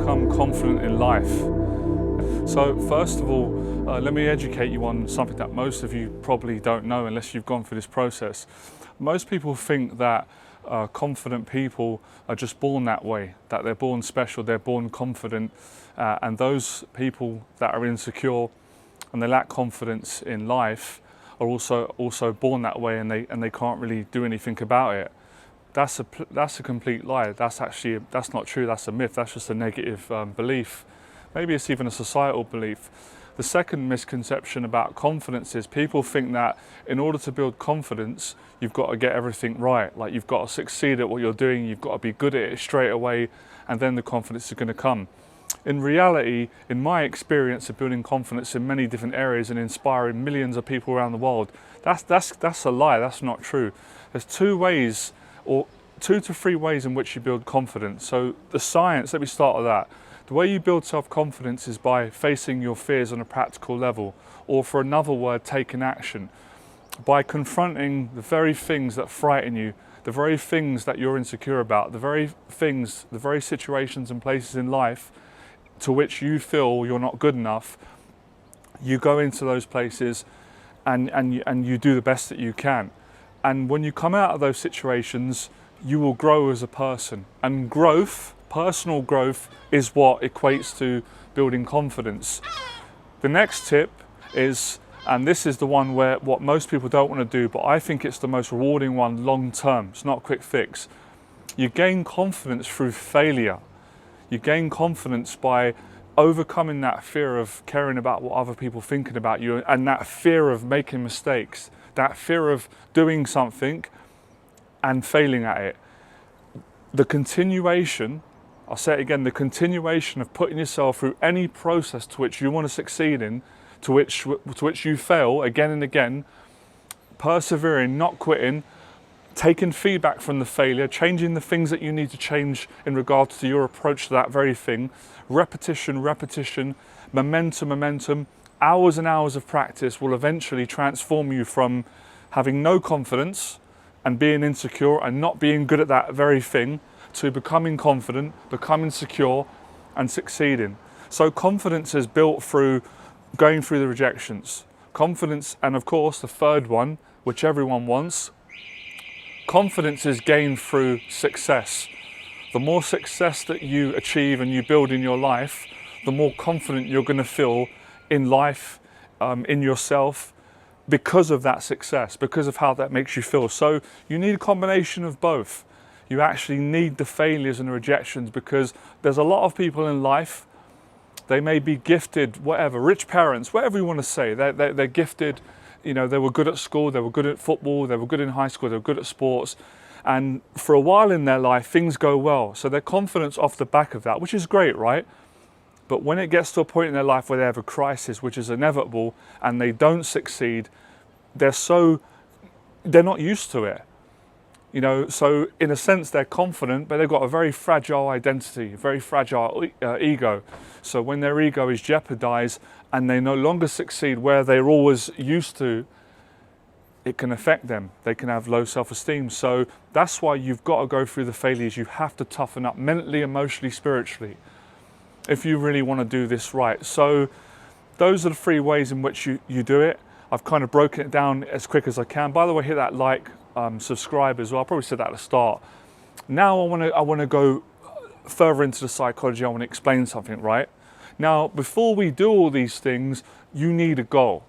become confident in life? So first of all, let me educate you on something that most of you probably don't know unless you've gone through this process. Most people think that confident people are just born that way, that they're born special, they're born confident, and those people that are insecure and they lack confidence in life are also born that way, and they can't really do anything about it. That's a complete lie. That's not true. That's a myth. That's just a negative belief. Maybe it's even a societal belief. The second misconception about confidence is people think that in order to build confidence, you've got to get everything right. Like you've got to succeed at what you're doing, you've got to be good at it straight away, and then the confidence is going to come. In reality, in my experience of building confidence in many different areas and inspiring millions of people around the world, that's a lie. That's not true. There's two to three ways in which you build confidence. So the science, let me start with that. The way you build self-confidence is by facing your fears on a practical level, or for another word, taking action. By confronting the very things that frighten you, the very things that you're insecure about, the very situations and places in life to which you feel you're not good enough. You go into those places and you do the best that you can. And when you come out of those situations, you will grow as a person. And growth, personal growth, is what equates to building confidence. The next tip is, and this is the one where what most people don't want to do, but I think it's the most rewarding one long term. It's not a quick fix. You gain confidence through failure. You gain confidence by overcoming that fear of caring about what other people are thinking about you, and that fear of making mistakes, that fear of doing something and failing at it. The continuation, I'll say it again, the continuation of putting yourself through any process to which you want to succeed in, to which you fail again and again, persevering, not quitting, taking feedback from the failure, changing the things that you need to change in regards to your approach to that very thing, repetition, momentum, hours and hours of practice will eventually transform you from having no confidence and being insecure and not being good at that very thing to becoming confident, becoming secure and succeeding. So confidence is built through going through the rejections. Confidence, and of course the third one, which everyone wants, confidence is gained through success. The more success that you achieve and you build in your life, the more confident you're going to feel in life, in yourself, because of that success, because of how that makes you feel. So you need a combination of both. You actually need the failures and the rejections, because there's a lot of people in life, they may be gifted, whatever, rich parents, whatever you want to say, they're gifted. You know, they were good at school, they were good at football, they were good in high school, they were good at sports. And for a while in their life, things go well. So their confidence off the back of that, which is great, right? But when it gets to a point in their life where they have a crisis, which is inevitable, and they don't succeed, they're not used to it. You know, so in a sense, they're confident, but they've got a very fragile identity, very fragile ego. So when their ego is jeopardized and they no longer succeed where they're always used to, it can affect them. They can have low self-esteem. So that's why you've got to go through the failures. You have to toughen up mentally, emotionally, spiritually, if you really want to do this right. So those are the three ways in which you do it. I've kind of broken it down as quick as I can. By the way, hit that like, subscribe as well. I probably said that at the start. Now I want to go further into the psychology. I want to explain something, right? Now, before we do all these things, you need a goal.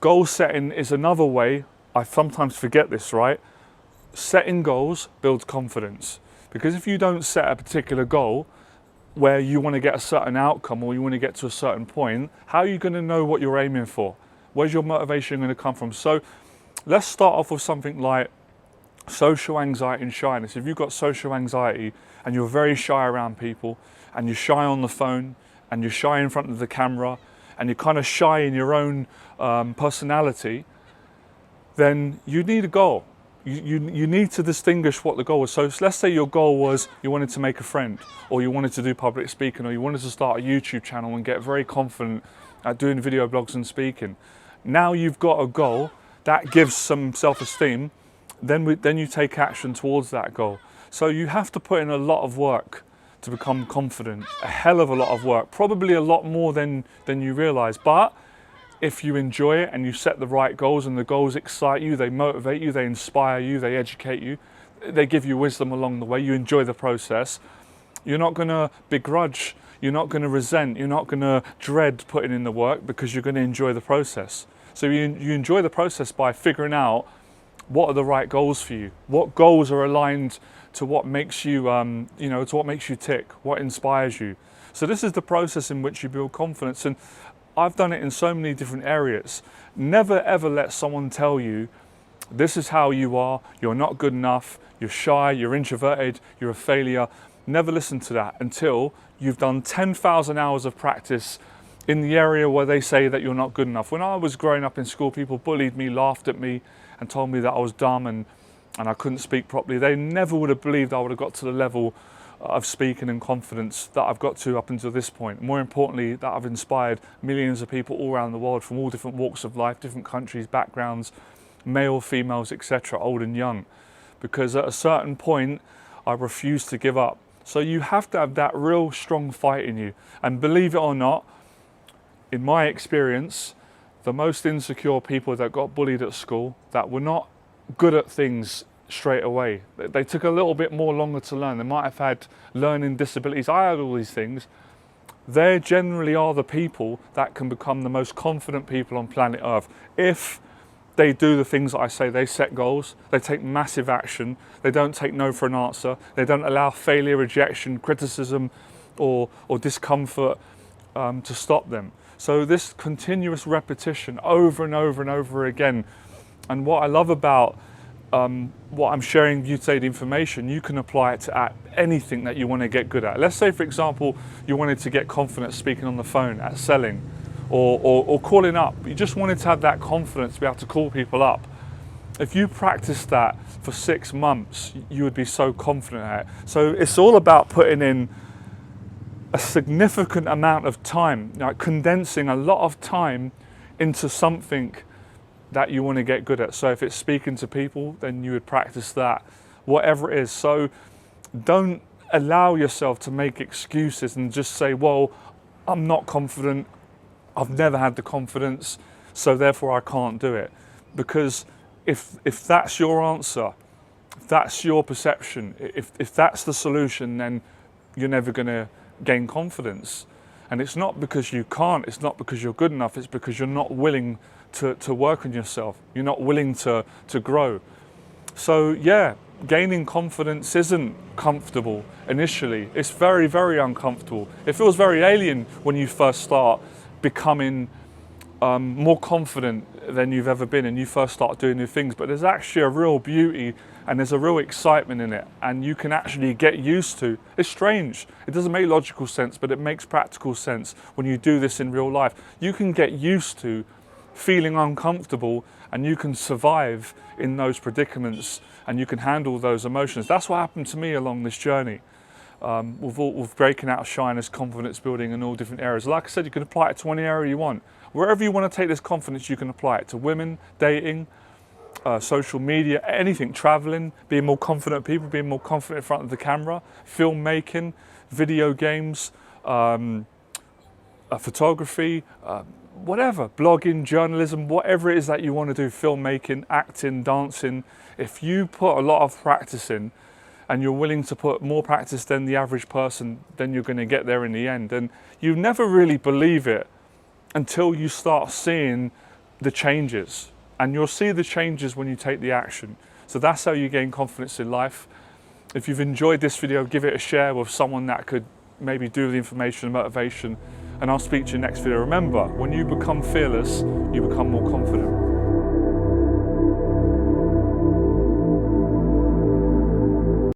Goal setting is another way. I sometimes forget this, right? Setting goals builds confidence. Because if you don't set a particular goal where you want to get a certain outcome or you want to get to a certain point, how are you going to know what you're aiming for? Where's your motivation going to come from? So let's start off with something like social anxiety and shyness. If you've got social anxiety and you're very shy around people, and you're shy on the phone, and you're shy in front of the camera, and you're kind of shy in your own personality, then you need a goal. You need to distinguish what the goal is. So let's say your goal was you wanted to make a friend, or you wanted to do public speaking, or you wanted to start a YouTube channel and get very confident at doing video blogs and speaking. Now you've got a goal that gives some self-esteem, then you take action towards that goal. So you have to put in a lot of work to become confident. A hell of a lot of work, probably a lot more than you realize. But if you enjoy it and you set the right goals, and the goals excite you, they motivate you, they inspire you, they educate you, they give you wisdom along the way, you enjoy the process, you're not going to begrudge, you're not going to resent, you're not going to dread putting in the work, because you're going to enjoy the process. So you enjoy the process by figuring out what are the right goals for you, what goals are aligned to what makes you, to what makes you tick, what inspires you. So this is the process in which you build confidence. And I've done it in so many different areas. Never ever let someone tell you, this is how you are, you're not good enough, you're shy, you're introverted, you're a failure. Never listen to that until you've done 10,000 hours of practice in the area where they say that you're not good enough. When I was growing up in school, people bullied me, laughed at me, and told me that I was dumb and I couldn't speak properly. They never would have believed I would have got to the level of speaking and confidence that I've got to up until this point. More importantly, that I've inspired millions of people all around the world from all different walks of life, different countries, backgrounds, male, females, etc., old and young. Because at a certain point, I refused to give up. So you have to have that real strong fight in you. And believe it or not, in my experience, the most insecure people that got bullied at school, that were not good at things straight away, they took a little bit more longer to learn. They might have had learning disabilities. I had all these things. They generally are the people that can become the most confident people on planet Earth if they do the things that I say. They set goals, they take massive action, they don't take no for an answer, they don't allow failure, rejection, criticism or discomfort to stop them. So this continuous repetition over and over and over again. And what I love about what I'm sharing with you today, the information, you can apply it to anything that you want to get good at. Let's say, for example, you wanted to get confident speaking on the phone, at selling, or calling up. You just wanted to have that confidence to be able to call people up. If you practiced that for 6 months, you would be so confident at it. So it's all about putting in a significant amount of time, like condensing a lot of time into something that you want to get good at. So if it's speaking to people, then you would practice that, whatever it is. So don't allow yourself to make excuses and just say, well, I'm not confident, I've never had the confidence, so therefore I can't do it. Because if that's your answer, if that's your perception, if that's the solution, then you're never going to gain confidence. And it's not because you can't, it's not because you're good enough, it's because you're not willing to work on yourself. You're not willing to grow. So yeah, gaining confidence isn't comfortable initially. It's very, very uncomfortable. It feels very alien when you first start becoming more confident than you've ever been and you first start doing new things. But there's actually a real beauty and there's a real excitement in it, and you can actually get used to. It's strange. It doesn't make logical sense, but it makes practical sense when you do this in real life. You can get used to feeling uncomfortable and you can survive in those predicaments and you can handle those emotions. That's what happened to me along this journey. With breaking out of shyness, confidence building in all different areas. Like I said, you can apply it to any area you want. Wherever you want to take this confidence, you can apply it to women, dating, social media, anything, traveling, being more confident people, being more confident in front of the camera, filmmaking, video games, photography, whatever, blogging, journalism, whatever it is that you want to do, filmmaking, acting, dancing. If you put a lot of practice in and you're willing to put more practice than the average person, then you're going to get there in the end. And you never really believe it until you start seeing the changes. And you'll see the changes when you take the action. So that's how you gain confidence in life. If you've enjoyed this video, give it a share with someone that could maybe do the information and motivation. And I'll speak to you next video. Remember, when you become fearless, you become more confident.